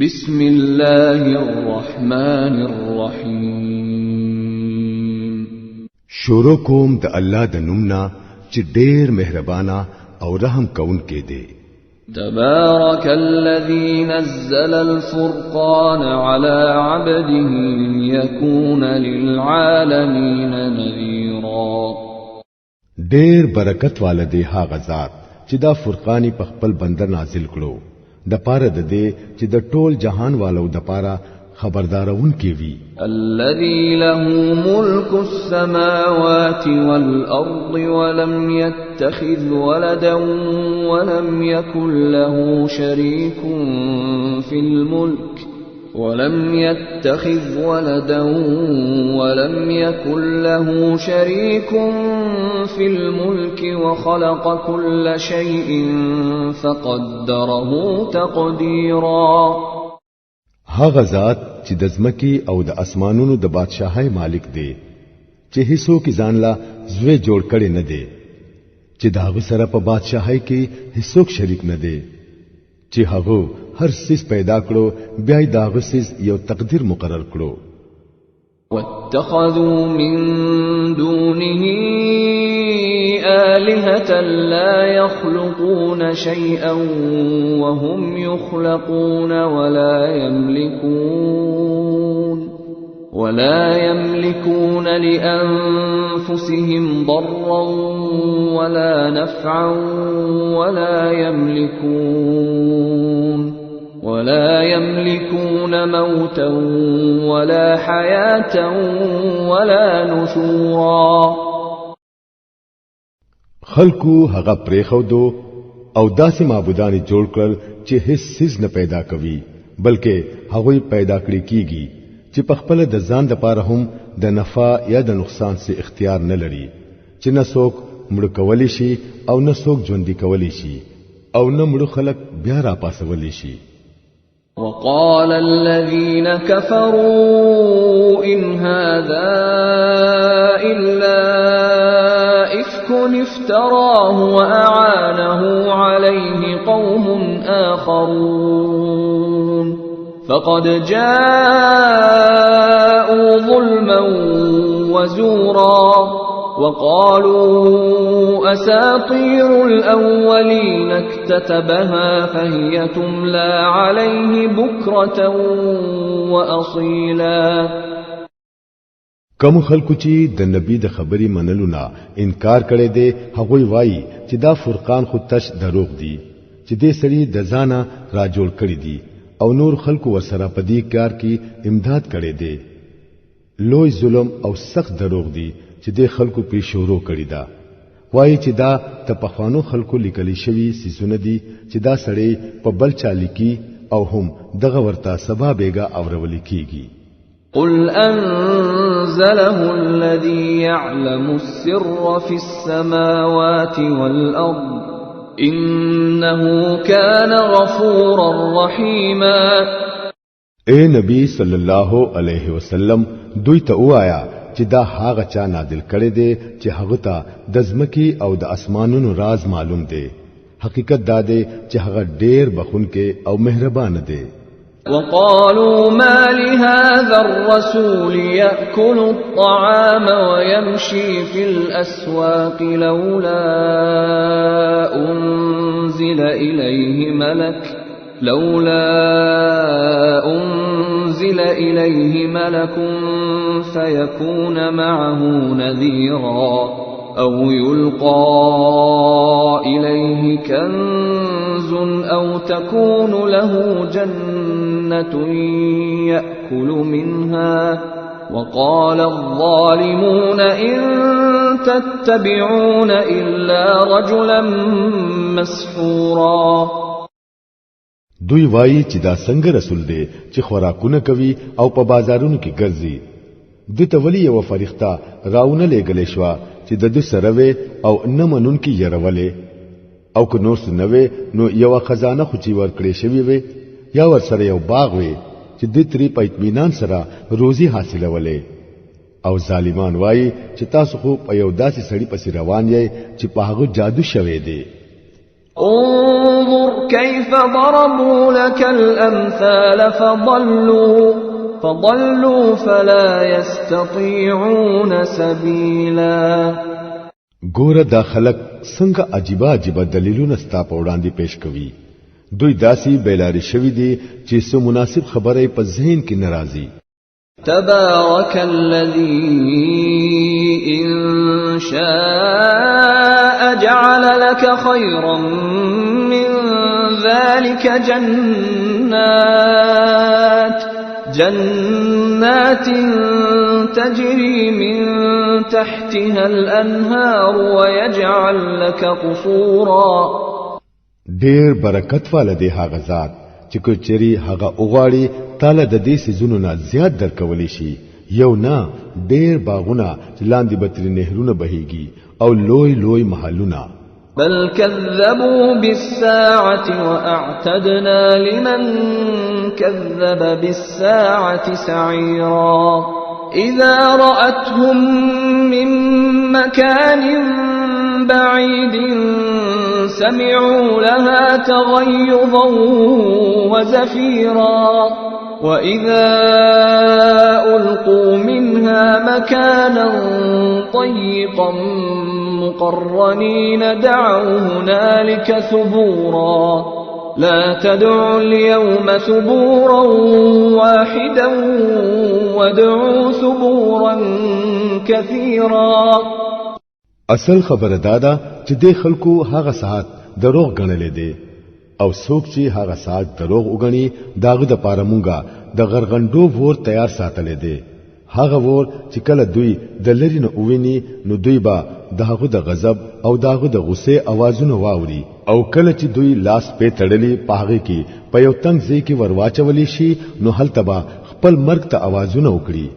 بسم الله الرحمن الرحیم. شروع کوم د الله د نومنا چې ډېر مهربانا او رحم کون کې دی. تبارك الذي نزل الفرقان على عبده ليكون للعالمين نذيرا. ډېر برکت والده هغه ذات چې دا فرقانی په خپل بنده نازل کړو د پاره د دې چې د ټول جهان والو د پاره خبردارون کې وي. الذي له ملك السماوات والأرض ولم يتخذ ولدا ولم يكن له شريك في الملك وخلق كل شيء فقدره تقديرا. هغه ذات چې د ځمکې او د اسمانونو د بادشاہي مالک دی چې هیڅ کې ځان لا زوی جوړ کړي نه دی چې داغه سره په بادشاہي کې هیڅ شریک نه دی چې هغه هر څه پیدا کړو بیا داغه څه یو تقدیر مقرر کړو. واتخذوا من دونه آلهة لا يخلقون شيئا وهم يخلقون ولا يملكون لأنفسهم ضرا ولا نفعا ولا يملكون موتا ولا حياة ولا نشورا. خلقو هغه پریخودو او داسې معبودان جوړ کړل چې هیڅ څیز نه پیدا کوي بلکې هغه پیدا کړی کیږي چې په خپل د ځان لپاره هم د نفع یا د نقصان څخه اختیار نه لري چې نه څوک مړ کولی شي او نه څوک ژوندۍ کولی شي او نه مړ خلق بیا را پاسولی شي. وقال الذين كفروا إن هذا إلا إفك افتراه وأعانه عليه قوم آخرون فقد جاءوا ظلما وزورا وقالوا أساطير الأولين اكتتبها فهي تملى عليه بكرة وأصيلا. کوم خلکو چې د نبی د خبرې منلو نه انکار کړي دي هغه وایي چې دا فرقان خو تش دروغ دي چې دې سړي د ځانه را جوړ کړي دي او نور خلکو ورسره په دې کار کې امداد کړي دي. لوی ظلم او سخت دروغ دي چې د خلکو په شروع کړی دا وایي چې دا د پخوانو خلکو لیکلي شوی سيزونه دي چې دا سړی په بل چا لیکي او هم دغه ورته سبا بیګه اورول کیږي. قل أنزله الذي يعلم السر في السماوات والأرض إنه كان غفورا رحيما. اے نبی صلی الله علیه وسلم دوی ته وایا چې دا هغه چا نازل کړي دي چې هغه ته د ځمکې او د اسمانونو راز معلوم دي. حقیقت دا دی چې هغه ډېر بخونکې او مهربان دی. وقالوا ما لهذا الرسول يأكل الطعام ويمشي في الأسواق لولا أنزل إليه ملك فيكون معه نذيرا أو يلقى إليه كنز أو تكون له جنة يأكل منها وقال الظالمون إن تتبعون إلا رجلا مسحورا. دوی وایي چې دا څنګه رسول دی چې خوراکونه کوي او په بازارونو کې ګرځي. د تولی یو فرښتہ راونه لګلې شو چې د دې سره او نه منون کې يرولې او که نور څه نه نو یو خزانه خو چې ورکړې شوی وي یا ور سره یو باغ وي چې د تری په اطمینان سره روزي حاصلولې. او ظالمان وایي چې تاسو خو په یو داسې سړی پسې روان یې چې په هغه جادو شوی دی. انظر كيف ضربوا لك الأمثال فضلوا فلا يستطيعون سبيلا. ګوره دا خلق څنګه عجیبه دلیلونه ستا په وړاندې پیش کوي. دوی داسي بیلاری شوی دي چې سو مناسب خبره په ذهن کې ناراضي. تبارك الذي إن شاء جعل لك خيرا من ذلك جنات تجري من تحتها الأنهار ويجعل لك قصورا. ډیر برکت والا دی هغه ذات چې کوچري هغه اوغاړي تعالی د دې سيزونو نه زیات درکولی شي. یو نه ډیر باغونه چې لاندې بتري نهرونه بهيږي او لوی محلونه. بل كذبوا بالساعة وأعتدنا لمن كذب بالساعة سعيرا. إذا رأتهم من مكان بعيد سمعوا لها تغيظا وزفيرا. وإذا ألقوا منها مكانا ضيقا مقرنين دعوا هنالك ثبورا. لا تدعوا اليوم ثبورا واحدا وادعوا ثبورا كثيرا. اصل خبره دادا چې د خلکو هغه ساعت دروغ غنلې دي او څوک چې هغه ساعت دروغ وګڼي داغه د پاره مونږه د غرغندو ور تیار ساتلې دي. هغه ور چې کله دوی د لری نه اوویني نو دوی با داغه د غضب او داغه د غصه आवाजونه واوري او کله چې دوی لاس په تړلې پاغه کې په یو تنگ ځای کې ورواچولې شي نو هلته خپل مرګ ته आवाजونه وکړي.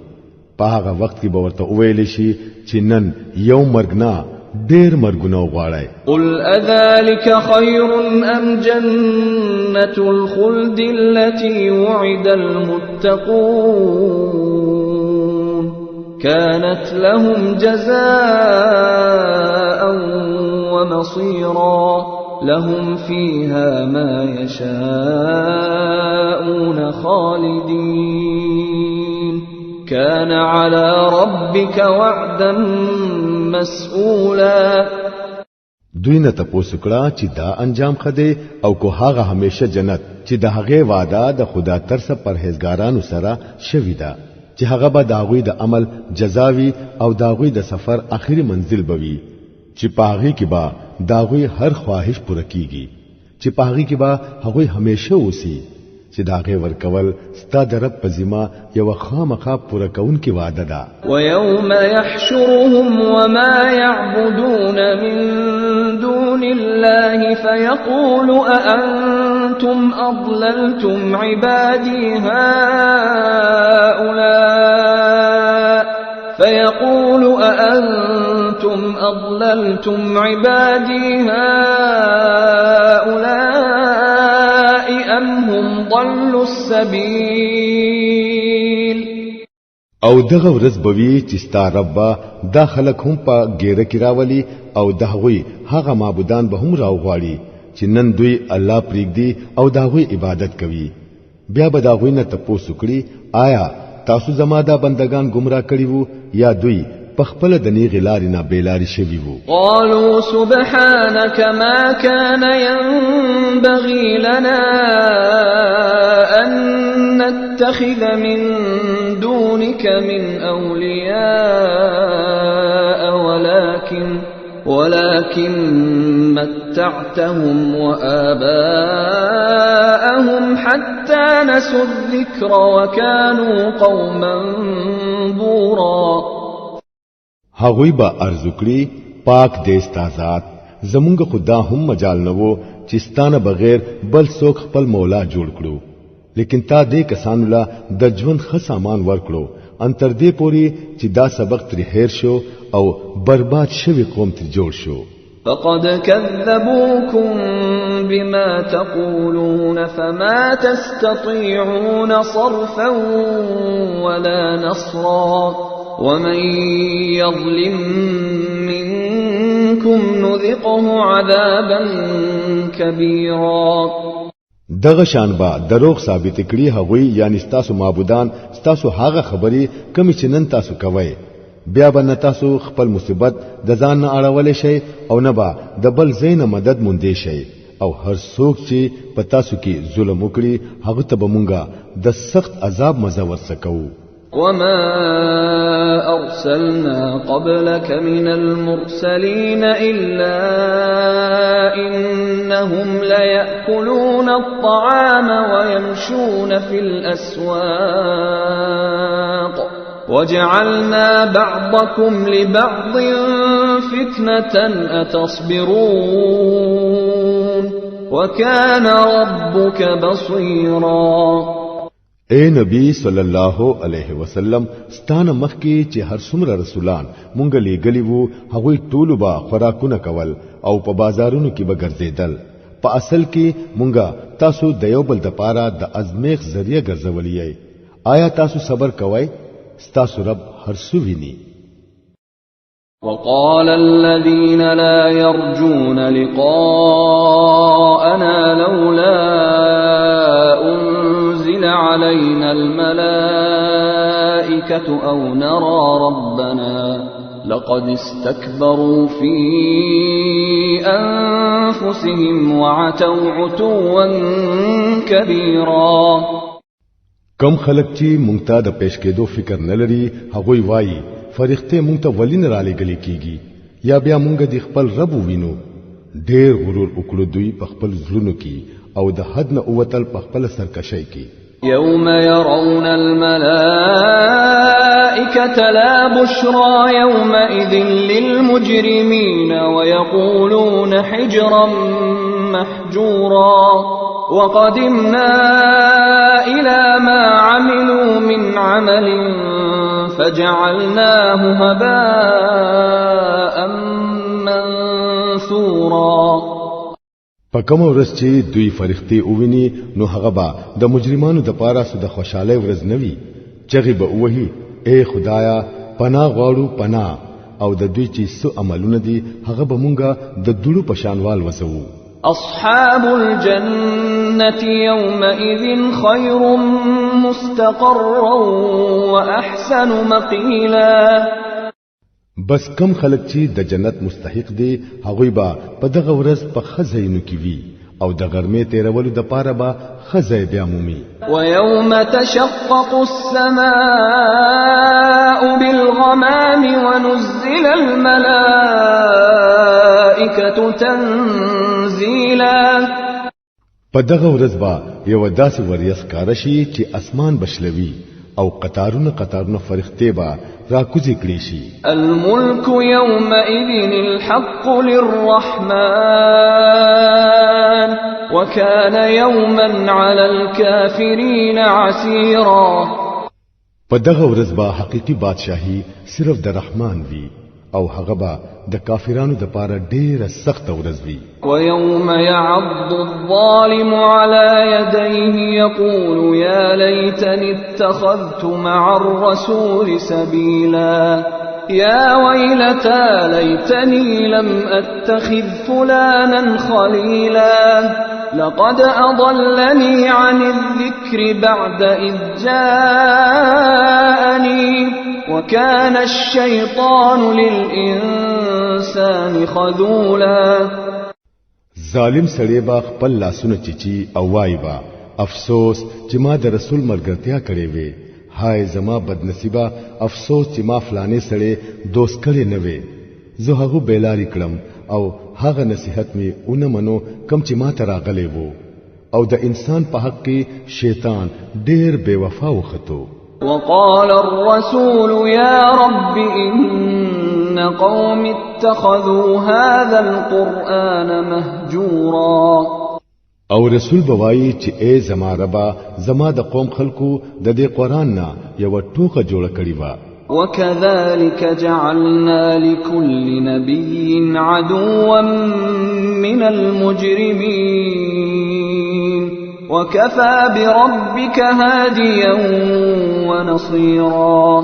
په هغه وخت کې به ورته وویل شي چې نن یو مرګ نه ډېر مرګونه وغواړي. قل اذلك خير ام جنة الخلد التي وعد المتقون كانت لهم جزاء ومصيرا. لهم فيها ما يشاءون خالدين كان على ربك وعدا مسئولا. دوی نه تاسو کړه چې دا انجام خده او کو هغه همیشه جنت چې د هغه وعده د خدا ترسه پرهیزګارانو سره شوی دا چې هغه به داغوی د عمل جزاوي او داغوی د سفر اخیری منزل بوي چې پاغي کې با داغوی هر خواهش پوره کیږي چې پاغي کې با هغه همیشه اوسي چې داغه ورکول ستا د رب په ذمہ یو خامخا پوره کون کی وعده ده. ويوم يحشرهم وما يعبدون من دون الله فيقول أأنتم أضللتم عبادي هؤلاء أم هم ضلوا السبيل. او دغه ورځ بوي چې ستا رب دا خلک هم په ګیره کې راولي او دغوی هغه معبودان به هم راوغواړي چې نن دوی الله پرېږدي او دغوی عبادت کوي. بیا به دغوی نه تاسو کړی آیا تاسو زما دا بندگان گمراه کړي وو یا دوی پخپل د نیغ لارې نه بیلاری شوي وو. قالوا سبحانك ما كان ينبغي لنا أن نتخذ من دونك من أولياء ولكن متعتهم وآباءهم حتى نسوا الذكر وكانوا قوما بورا. هغوی با ارزو کړي پاک دیستا ذات زمونږ خدا هم مجال نوو چې ستانه بغیر بل څوک خپل مولا جوړ کړو لیکن تا دې کسانو لا د ژوند ښه سامان ورکړو ان تر دې پوري چې دا سبق تر هیر شو او برباد شوی قوم تر جوړ شو. فقد كذبوكم بما تقولون فما تستطيعون صرفا ولا نصرا ومن يظلم منكم نذقه عذابا كبيرا. دغه شان با دروغ ثابت کړي هغوی یعنی ستاسو معبودان ستاسو هغه خبري کمی چې نن تاسو کوي بیا به تاسو خپل مصیبت د ځان نه اړولې شي او نه با د بل زین مدد مونږ شي او هر څوک چې په تاسو کې ظلم وکړي هغه ته به مونږه د سخت عذاب مزه ورسکو. وما أرسلنا قبلك من المرسلين إلا إنهم ليأكلون الطعام ويمشون في الأسواق وجعلنا بعضكم لبعض فتنة أتصبرون وكان ربك بصيرا. اے نبی صلی الله علیه وسلم ستانه مخکی چې هر څومره رسولان مونږ لېګلی وو هغوی ټول با خوراکونه کول او په بازارونو کې به ګرځیدل. په اصل کې مونږه تاسو د یو بل د پاره د ازمیخ ذریعہ ګرځولې. آیا تاسو صبر کوئ؟ ستاسو رب هر څه ویني. وقال الذين لا يرجون لقاءنا لولا أنزل علينا الملائكة أو نرى ربنا لقد استكبروا في أنفسهم وعتوا عتوا كبيرا. کم خلق چې مونږ ته د پیش کېدو فکر نه لري هغوی وایي فرښتې مونږ ته ولین را لګلې کیږي یا بیا مونږ د خپل رب وینو. ډېر غرور وکړو دوی په خپل ځلونو کې او د حد نه اوتل په خپل سرکشۍ کې. يوم يرون الملائكة لا بشرى يومئذ للمجرمين ويقولون حجرا محجورا وقدمنا إلى ما عملوا من عمل فجعلناه هباء منثورا. پکم ورځ چې دوی فرښتې اوویني نو هغه به د مجرمانو د پاره سود خوشاله ورځ نوي چغې به وਹੀ اے خدایا پناه غواړو پناه او د دوی چې سو عملونه دي هغه به مونږه د دوړو پشانوال وسو. أصحاب الجنة يومئذ خير مستقرا وأحسن مقيلا. بس کم خلک چې د جنت مستحق دي هغوی به په دغه ورځ په خزینو کې وي او د غرمې تیرولو د پاره به خزې بیا مومي. ويوم تشقق السماء بالغمام ونزل الملائكة تنزيلا. په دغه ورځ به یو داسې وریځ کار شي چې اسمان بشلوي او قطارونه قطارونه فرښتې به راکوزي کړي شي. الملك يومئذ الحق للرحمن وكان يوما على الكافرين عسيرا. په دغه ورځ به حقيقي بادشاہي صرف د رحمان وي او هغه به د کافرانو د پاره ډیره سخت ورځ وي. ويوم يعض الظالم على يديه يقول يا ليتني اتخذت مع الرسول سبيلا يا ويلتى ليتني لم أتخذ فلانا خليلا لقد أضلني عن الذكر بعد إذ جاءني وكان الشيطان للإنسان خذولا. ظالم سړی با خپل لاسونه چیچی او وای با افسوس چې ما د رسول ملګرتیا کړې وې. هاي زما بدنصیبه افسوس چې ما فلانه سړی دوست کړي نه وې. زه هغه بیلاری کړم او هغه نصیحت می اون منو کم چې ما ته راغلی وو او د انسان په حق کې شیطان ډېر بے وفا وختو. وقال الرسول يا رب إن قوم اتخذوا هذا القرآن مهجورا. او رسول بوایي چې اے زما ربا زما د قوم خلکو د دې قران نه یو ټوکه جوړ کړی و. وكذلك جعلنا لكل نبي عدوا من المجرمين وكفى بربك هاديا ونصيرا.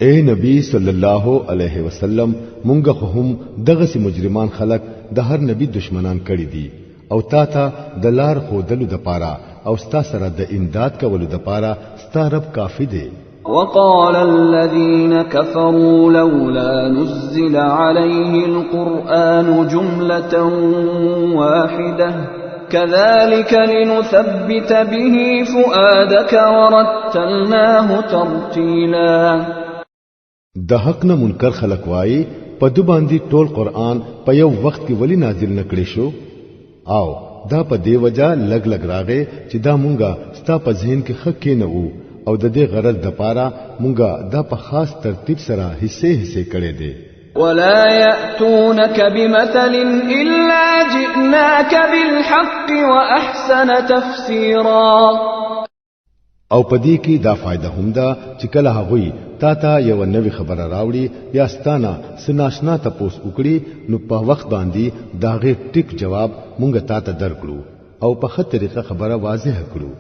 اے نبی صلی الله علیه وسلم مونږ خو هم دغه سي مجرمان خلق د هر نبی دشمنان کړی دي او تا ته د لار خودلو د پاره او ستا سره د امداد کولو د پاره ستا رب کافی دی. وقال الذين كفروا لولا نزل عليه القرآن جملة واحدة كذلك لنثبت به فؤادك ورتلناه ترتيلا. د حق نه منکر خلق وای په دو باندې ټول قرآن په یو وخت کې ولی نازل نکړي شو او دا په دی وجہ لګ لګ راغې چې دا مونږه ستا په ذهن کې خک نه وو او د دې غرض د پاره مونږه دا په خاص ترتیب سره حصے کړي دي. ولا يأتونك بمثل إلا جئناك بالحق وأحسن تفسيرا. او پدې کې دا فائدہ هم ده چې کله هغوی تا یو نوې خبره راوړي یا ستانه سناشنا تپوس وکړي نو په وخت باندې داغه ټیک جواب مونږ ته درکړو او په خه طریقه خبره واضح کړو.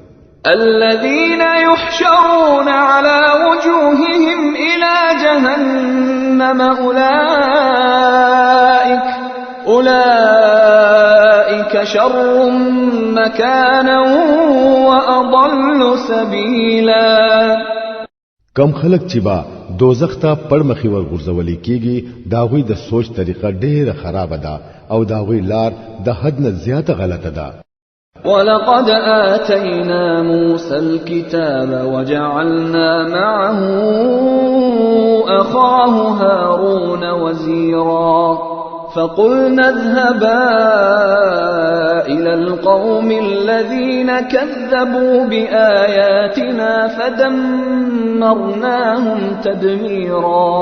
الذين يحشرون على وجوههم إلى جهنم أولئك شر مكانا وأضل سبيلا. کم خلق چې با دوزخ ته پړمخي ورغورځولې کیږي داغوی د سوچ طریقه ډېره خراب ده او داغوی لار د حد نه زیاته غلطه ده. ولقد آتينا موسى الكتاب وجعلنا معه أخاه هارون وزيرا فقلنا اذهبا إلى القوم الذين كذبوا بآياتنا فدمرناهم تدميرا.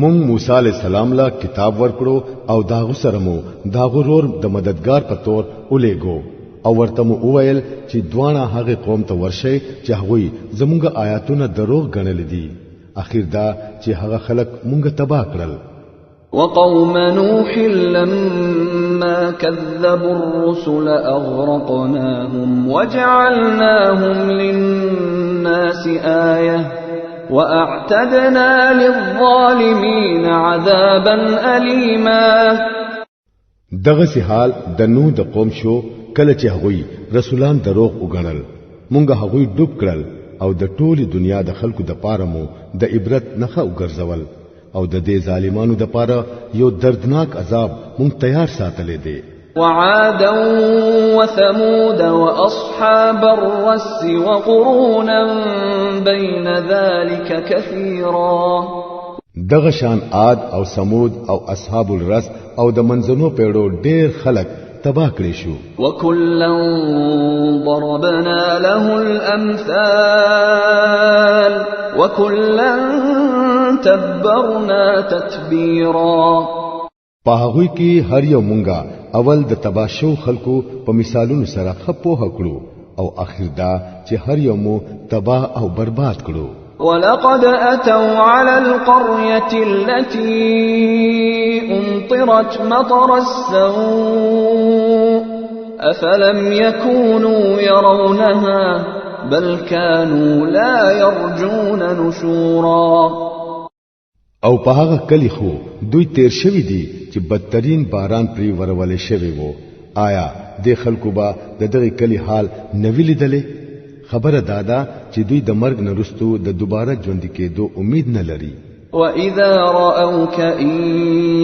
مونږ موسی علی السلام لا کتاب ورکړو او داغو سره مو داغو رور د مددگار په تور ولېګو او ورته مو وویل چې دوانه هغه قوم ته ورشي چې هغوی زمونږ آیاتونه دروغ ګڼل دي. اخر دا چې هغه خلک مونږ تباہ کړل. وقوم نوح لما كذبوا الرسل أغرقناهم وجعلناهم للناس آية وأعتدنا للظالمين عذابا أليما. دغه سي حال د نوح د قوم شو کله چې هغوی رسولان دروغ وګڼل مونږ هغوی ډوب کړل او د ټولي دنیا د خلکو د پاره مو د عبرت نخښه وګرځول او د دې ظالمانو د پاره یو دردناک عذاب مونږ تیار ساتلې دي. وعادا وثمود وأصحاب الرس وقرونا بين ذلك كثيرا. دغشان عاد او سمود او اصحاب الرس او د منځنو پیړو ډېر خلک تباہ کړي شو. وكلا ضربنا له الأمثال وكلا تبرنا تتبيرا. په هغوی کې هر یو مونږه اول د تباشو خلکو په مثالونو سره خپوه کړو او اخر دا چې هر یو مو تباہ او برباد کړو. ولقد أتوا على القرية التي أمطرت مطر السوء أفلم يكونوا يرونها بل كانوا لا يرجون نشورا. او په هغه کلی خو دوی تیر شوی دي چې بدترین باران پری ورولې شوی وو. آیا د خلکو با د دغه کلی حال نوی لیدلې؟ خبره دادا چې دوی د مرګ نه رستو د دوباره ژوند کېدو امید نه لري. وَإِذَا رَأَوْكَ إِن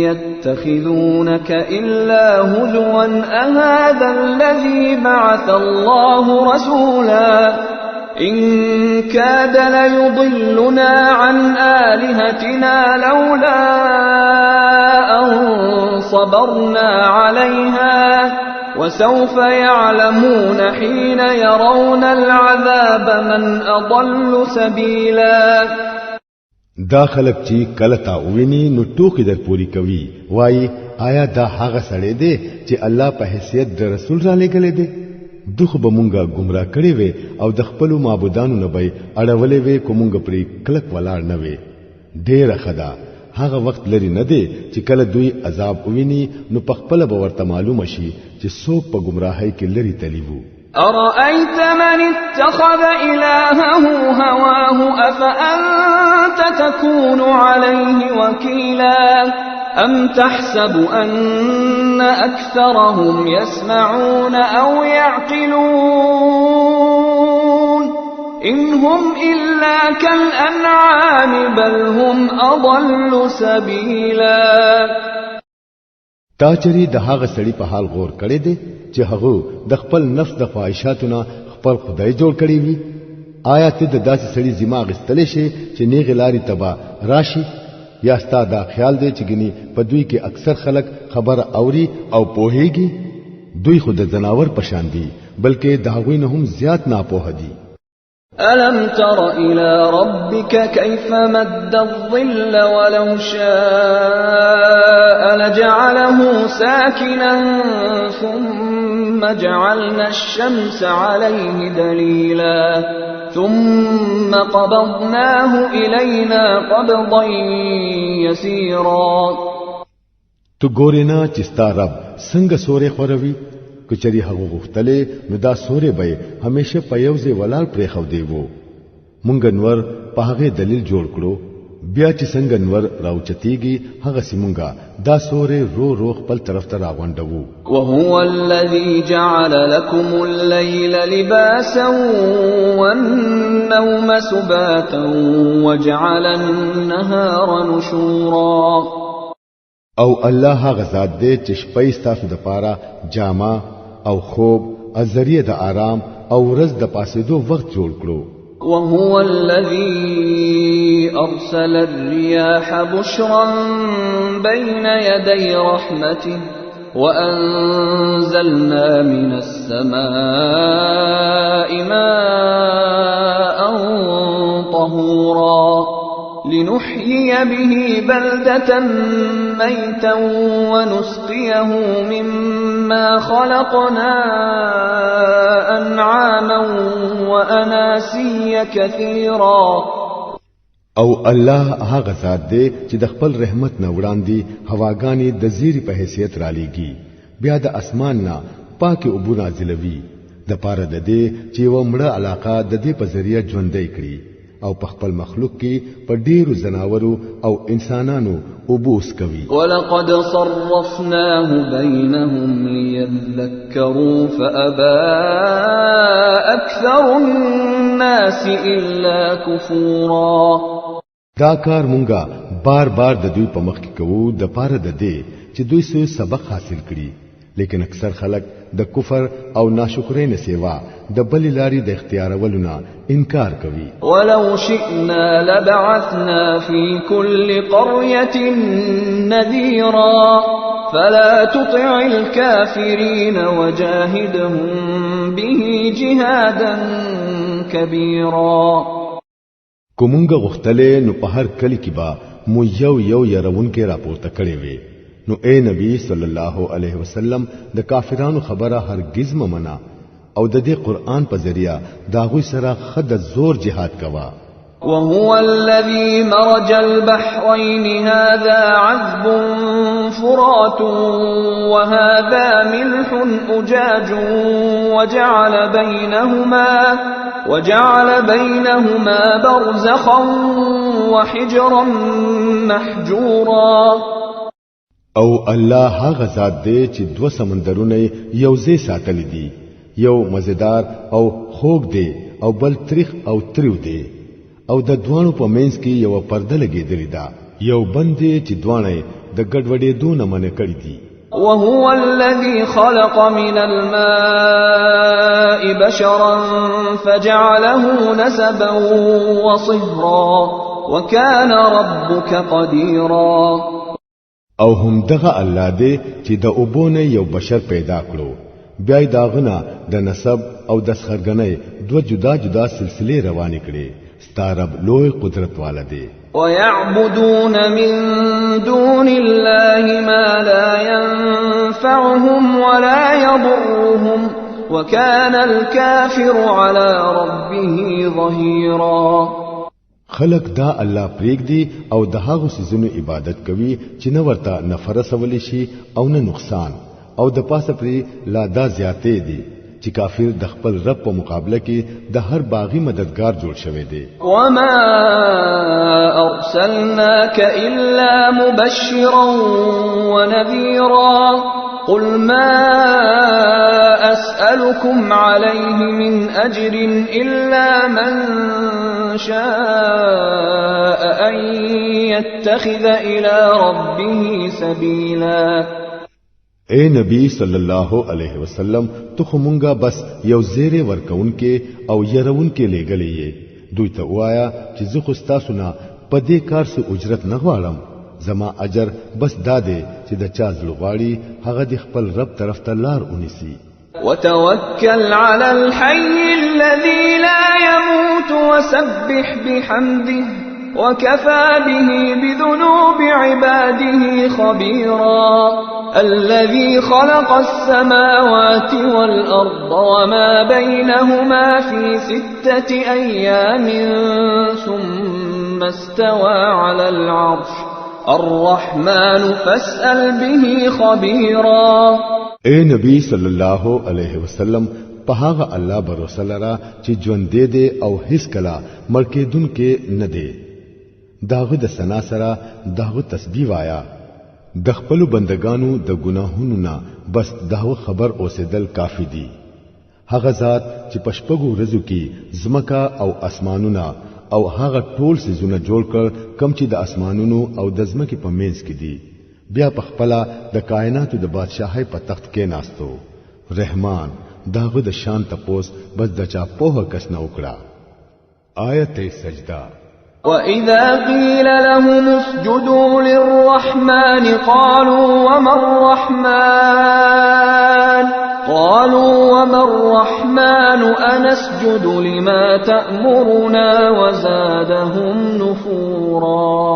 يَتَّخِذُونَكَ إِلَّا هُزُوًا أَهَذَا الَّذِي بَعَثَ اللَّهُ رَسُولًا إِن كَادَ لَيُضِلُّنَا عَنْ آلِهَتِنَا لَوْلَا أَن صَبَرْنَا عَلَيْهَا وَسَوْفَ يَعْلَمُونَ حِينَ يَرَوْنَ الْعَذَابَ مَنْ أَضَلُّ سَبِيلًا. دا خلق چې کله تا ویني نو ټوکی در پوری کوي وای آیا دا هغه سړی دی چې الله په حیثیت د رسول را لګلې دی؟ دغه به مونږه گمراه کړي وي او د خپل معبودانو نه به اړولې وي کومګه پرې کلک ولاړ نه وي. ډېر خدا هغه وخت لري نه دی چې کله دوی عذاب وویني نو په خپل به ورته معلوم شي چې څوک په گمراهۍ کې لري تلی وو. أرأيت من اتخذ إلهه هواه أفأنت تكون عليه وكيلا أم تحسب أن أكثرهم يسمعون أو يعقلون إن هم إلا كالأنعام بل هم أضل سبيلا تا چری د هغه سړي په حال غور کړی دی چې هغه د خپل نفس د خواهشاتونو خپل خدای جوړ کړی وي آیا ته د داسې سړي دماغ استلې شي چې نیغه لاري تبا راشي یا ستا دا خیال دی چې ګني په دوی کې اکثر خلک خبر اوري او پوهیږي دوی خود د جناور پشان دي بلکې داغوی نه هم زیات ناپوه دي ألم تر إلى ربك كيف مد الظل ولو شاء لجعله ساكنا ثم جعلنا الشمس عليه دليلا ثم قبضناه إلينا قبضا يسيرا تو ګورینا چې ستا رب څنګه سورې خوروي کچری هغه غختلې نو دا سورې به همیشه په یو ځای ولال پرې خو دی وو مونږ نور په هغه دلیل جوړ کړو بیا چې څنګه نور راوچتيږي هغه سیمونګه دا سورې رو رو خپل طرف ته راغونډو وهو الذي جعل لكم الليل لباسا والنوم سباتا وجعل النهار نشورا او الله هغه ذات دې چې شپې ستاسو د پاره جامه او خوب او ذریعہ د آرام او ورځ د پاسېدو وخت جوړ کړو وهو الذي أرسل الرياح بشرا بين يدي رحمته وأنزلنا من السماء ماء طهورا لنحيي به بلدة ميتا ونسقيه مما خلقنا أنعاما وأناسيا كثيرا او الله هغه ذات دی چې د خپل رحمت نه وړاندې هواګانی د زیری په حیثیت را لېږي بیا د اسمان نه پاکي ابو نازلوي د پاره د دې چې و مړه علاقه د دې په ذریعہ ژوندۍ کړي او په خپل مخلوق کې په ډیرو زناورو او انسانانو وبوس کوي ولقد صرفناه بينهم ليذكروا فأبى أكثر الناس إلا كفورا دا کار مونږه بار بار د دوی په مخ کې کوو د پاره د دې چې دوی څه سبق حاصل کړي لیکن اکثر خلک د کفر او ناشکرۍ نه سیوا د بل لاري د اختیارولونه انکار کوي ولو شئنا لبعثنا في كل قرية نذيرا فلا تطع الكافرين وجاهدهم به جهادا كبيرا کومنګ غختلې نو په هر کلی کې با مو یو يرون کې راپورته کړي وي نو اے نبی صلی الله علیه وسلم د کافرانو خبره هرگز ممنه او د دې قران په ذریعہ داغوی سره خد زور جهاد کوا وهو الذي مرج البحرين هذا عذب فرات وهذا ملح أجاج وجعل بينهما برزخا وحجرا محجورا او الله هغه ذات دی چې دو سمندرونه یو ځای ساتل دي یو مزیدار او خوږ دی او بل تریخ او تریو دی او د دوانو په منځ کې یو پرده لګېدلې ده یو بندې چې دوانه د ګډوډې دونه منې کړې دي وهو الذي خلق من الماء بشرا فجعله نسبا وصهرا وكان ربك قديرا او هم دغه الله دی چې د اوبونه یو بشر پیدا کړو بیا داغنا د نسب او د سخرګنۍ دو جدا جدا سلسله روانې کړي ستارب لوی قدرت والا دی ويعبدون من دون الله ما لا ينفعهم ولا يضرهم وكان الكافر على ربه ظهيرا خلق دا الله پریک دی او د هغه سيزونو عبادت کوي چې نه ورته نفر سوال شي او نه نقصان او د پاسه پری لا دا زیاتې دي چې کافر د خپل رب په مقابله کې د هر باغی مددگار جوړ شوی دی. وما ارسلناك الا مبشرا ونذيرا قل ما اسالكم عليه من اجر الا من شاء ان يتخذ الى ربه سبيلا. اے نبی صلی الله علیه وسلم تو خمونګه بس یو زیره ورکون کې او يرون کې لګلې یې دوی ته وایا چې زه خو تاسو نه په دې کار څه اجرت نه غواړم، زما اجر بس داده چې د چا زلغواړي هغه د خپل رب طرف ته لار ونیسي. وتوكل على الحي الذي لا يموت وسبح بحمده وكفى به بذنوب عباده خبيرا. الذي خلق السماوات والأرض وما بينهما في 6 أيام ثم استوى على العرش الرحمن فاسأل به خبيرا. اے نبی صلی الله علیه وسلم په هغه الله باور لرا چې ژوند دې او هیڅ کلا ملکې دن کې نه دی. داغه د سنا سره داغه تسبیح وایا. د خپل بندگانو د ګناهونو نه بس داغه خبر اوسېدل کافی دی. هغه ذات چې پشپغو رزو کې زمکا او اسمانونه او هغه ټول سيزونه جوړ کړ کم چې د اسمانونو او د زمکې په منځ کې دي، بیا په خپل د کائناتو د بادشاہي په تخت کې ناستو. رحمان داغه د شان تپوس بس د چا په کس نه وکړه. آیت سجده. وَإِذَا قِيلَ لَهُمُ اسْجُدُوا لِلرَّحْمَنِ قَالُوا وَمَا الرَّحْمَنُ أَنَسْجُدُ لِمَا تَأْمُرُنَا وَزَادَهُمْ نُفُورًا.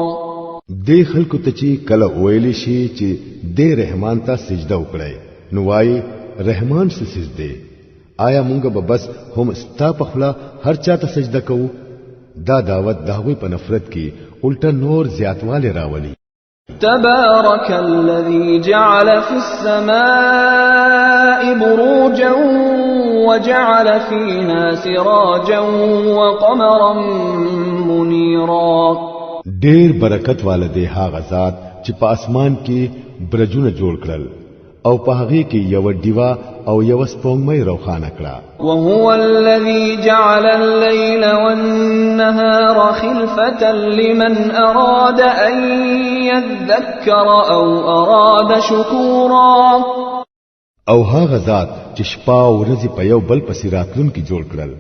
دې خلکو ته چې کله ویل شي چې دې رحمان ته سجده وکړي نو وايي رحمان څه سجده؟ آیا مونږ به بس هم ستا په خلا هر چا ته سجده کوو؟ دا دعوت داوی په نفرت کې الټا نور زیاتواله راولي. تبارك الذي جعل في السماء بروجا وجعل فيها سراجا وقمرا منيرا. ډېر برکت والده هغه ذات چې په اسمان کې برجونه جوړ کړل او په هغه کې یو دیوا او یو سپوږمۍ روښانه کړه. وهو الذي جعل الليل والنهار خلفة لمن أراد أن يذكر أو أراد شكورا. او هغه ذات چې شپه او ورځ په یو بل پسې راتلونکي جوړ کړل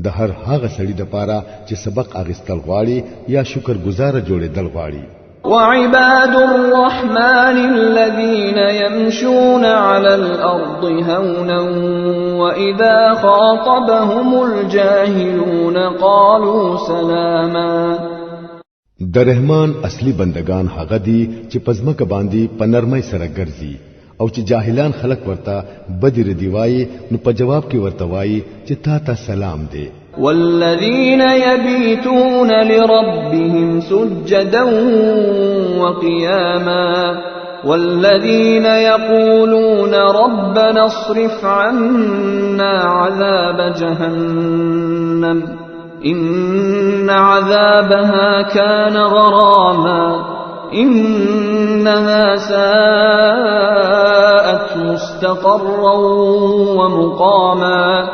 د هر هغه سړي د پاره چې سبق اغستل غواړي یا شکر گزار جوړېدل غواړي. وعباد الرحمن الذين يمشون على الأرض هونا وإذا خاطبهم الجاهلون قالوا سلاما. د رحمان اصلي بندگان هغه دي چې پزمکه باندې پنرمۍ سره ګرځي او چې جاهلان خلق ورته بدر دی وایي نو په جواب کې ورته وایي چې تا ته سلام دی. والذين يبيتون لربهم سجدا وقياما والذين يقولون ربنا اصرف عنا عذاب جهنم إن عذابها كان غراما إنها ساءت مستقرا ومقاما.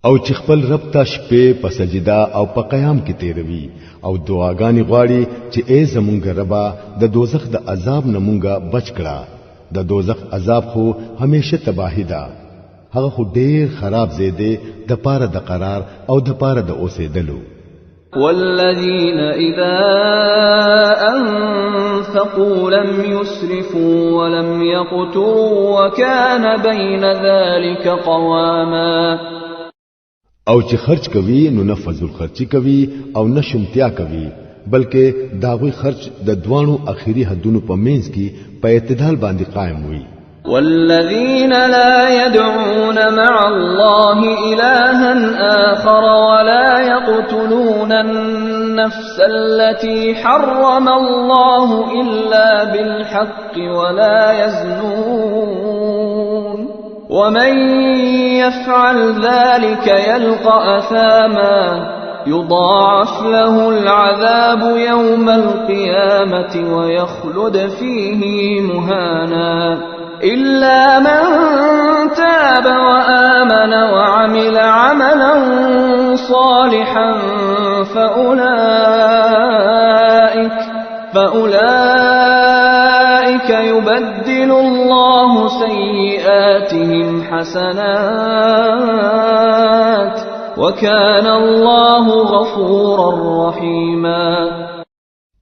او چې خپل رب ته شپې په سجدا او په قیام کې تیروي او دعاګانې غواړي چې ای زمونږ ربا د دوزخ د عذاب نه مونږه بچ کړه. د دوزخ عذاب خو همیشه تباہی ده. هغه خو ډیر خراب زیده د پاره د قرار او د پاره د اوسېدلو. والذين إذا أنفقوا لم يسرفوا ولم يقتروا وكان بين ذلك قواما. او چې خرج کوي نو نه فضل خرچي کوي او نه شمتیا کوي بلکې داوی خرج د دوانو اخیری حدونو په منځ کې په اعتدال باندې قائم وي. والذين لا يدعون مع الله إلها آخر ولا يقتلون النفس التي حرم الله إلا بالحق ولا يزنون ومن يفعل ذلك يلقى أثاما يضاعف له العذاب يوم القيامة ويخلد فيه مهانا إلا من تاب وآمن وعمل عملا صالحا فأولئك يبدل الله سيئاتهم حسنات وكان الله غفورا رحيما.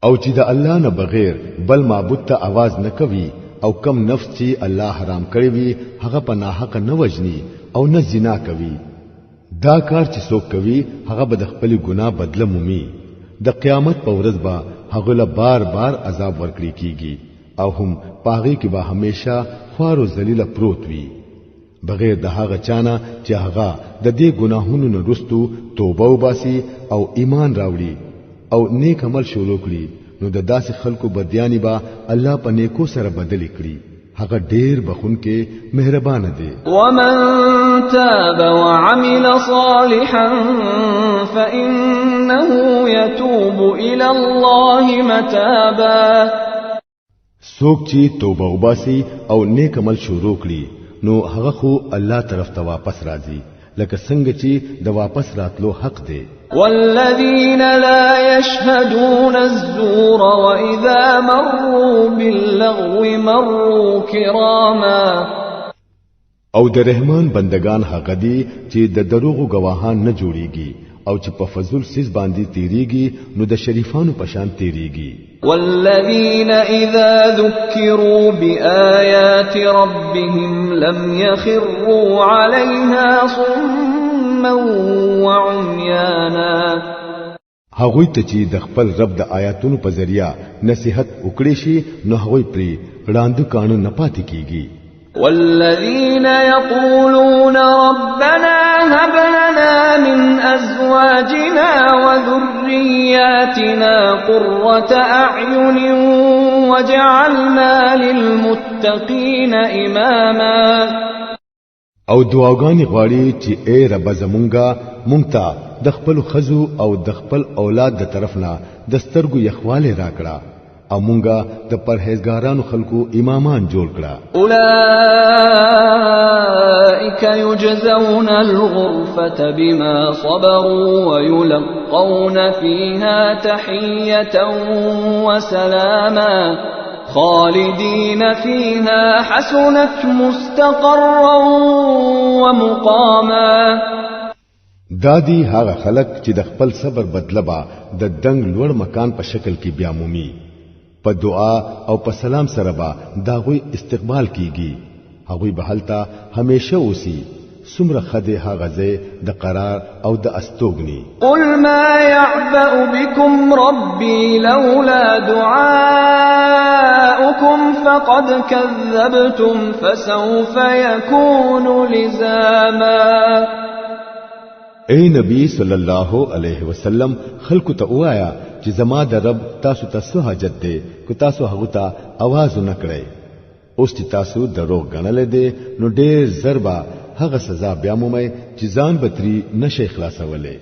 او چې د الله نه بغیر بل معبود ته आवाज نه کوي او کم نفس چې الله حرام کړی وي هغه په ناحق نه وجني او نه زنا کوي، دا کار چې څوک کوي هغه به د خپل ګناه بدله مومي. د قیامت په ورځ به هغه له بار بار عذاب ورکړي کیږي او هم پاغي کې به همیشه خوار او ذلیل پروت وي بغیر د هغه چانه چې هغه د دې ګناهونو نه رستو توبه وباسي او ایمان راوړي او نیک عمل شروع کړي، نو د داسې خلکو بدیانی با الله په نیکو سره بدل کړي. هغه ډیر بخونکې مهربان دی. ومن تاب وعمل صالحا فإنه يتوب إلى الله متابا. څوک چې توبه وباسي او نیک عمل شروع کړي نو هغه خو الله طرف ته واپس راځي لکه څنګه چې د واپس راتلو حق دی. والذين لا يشهدون الزور وإذا مروا باللغو مروا كراما. او د رحمان بندگان هغه دي چې د دروغو گواهان نه جوړيږي او چې په فضل سیس باندې تیریږي نو د شریفانو په شان تیریږي. والذين إذا ذكروا بآيات ربهم لم يخروا عليها صما وعميانا. هغوی ته چې د خپل رب د آیاتونو په ذریعہ نصیحت وکړي شي نو هغوی پرې وړاندې کانو نه پاتې کیږي. والذين يقولون ربنا هب لنا من أزواجنا وذرياتنا قرة أعين وجعلنا للمتقين إماما. او دعاګانې غواړي چې اے رب زمونږه مونږ ته د خپل خزو او د خپل اولاد د طرفنا د سترګو یخواله راکړه او مونږه د پرهیزګارانو خلکو امامان جوړ کړه. اولئک یجزون الغرفة بما صبروا ويلقون فيها تحية وسلاما خالدين فيها حسنت مستقرا ومقاما. دادی هغه خلق چې د خپل صبر بدله با د دنګ لوړ مکان په شکل کې بیا مومي، په دعا او په سلام سره با داغوی استقبال کیږي. هغوی به هلته همیشه اوسي. سمره خده هغه ځای د قرار او د استوګنی. قل ما يعبأ بكم ربي لولا دعاؤكم فقد كذبتم فسوف يكون لزاما. اے نبی صلی الله علیه وسلم خلق ته وایا چې زما د رب تاسو ته څه حاجت دی کو تاسو هغه ته आवाज نه کړئ. اوس چې تاسو دروغ غنل دي نو ډېر ضربه هغه سزا بیا مومئ چې ځان بتري نشي خلاصولې.